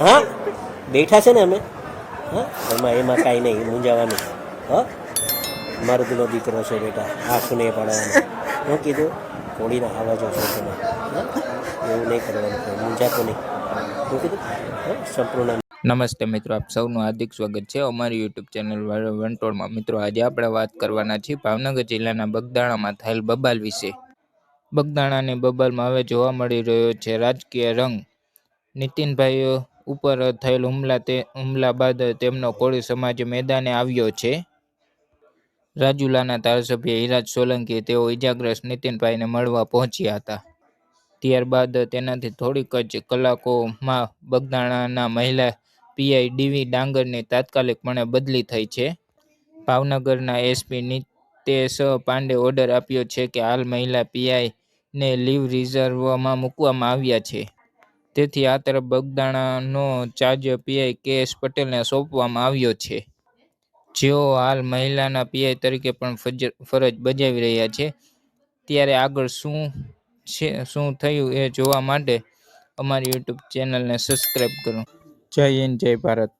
હા બેઠા છે ને અમે. હા એમાં કાંઈ નહીં મૂંઝાવાનું. હા મર્દનો દીકરો છે બેટા, આંખ નહીં પાડવાનો. હું કીધું કોળીના આવાજો છે તમે. હા એવું નહીં કરવાનું, મૂંઝાતો નહીં. હું કીધું સંપૂર્ણ. નમસ્તે મિત્રો, આપ સૌનું હાર્દિક સ્વાગત છે અમારી યુટ્યુબ ચેનલ વંટોળમાં. મિત્રો, આજે આપણે વાત કરવાના છીએ ભાવનગર જિલ્લાના બગદાણામાં થયેલ બબાલ વિશે. બગદાણાની બબાલમાં હવે જોવા મળી રહ્યો છે રાજકીય રંગ. નીતિનભાઈ ઉપર થયેલ હુમલા બાદ તેમનો કોળી સમાજ મેદાને આવ્યો છે. રાજુલાના ધારાસભ્ય હિરાજ સોલંકી તેઓ ઇજાગ્રસ્ત નીતિનભાઈને મળવા પહોંચ્યા હતા. ત્યારબાદ તેનાથી થોડીક જ કલાકોમાં બગદાણાના મહિલા પીઆઈ ડીવી ડાંગરની તાત્કાલિકપણે બદલી થઈ છે. ભાવનગરના એસપી નિતેશ પાંડે ઓર્ડર આપ્યો છે કે હાલ મહિલા પીઆઈને લીવ રિઝર્વમાં મૂકવામાં આવ્યા છે. તેથી આ તરફ બગદાણાનો ચાર્જ પીઆઈ કે.એસ. પટેલને સોંપવામાં આવ્યો છે, જેઓ હાલ મહિલાના પીઆઈ તરીકે પણ ફરજ બજાવી રહ્યા છે. ત્યારે આગળ શું થયું એ જોવા માટે અમારી યુટ્યુબ ચેનલને સબસ્ક્રાઈબ કરો. જય હિન્દ, જય ભારત.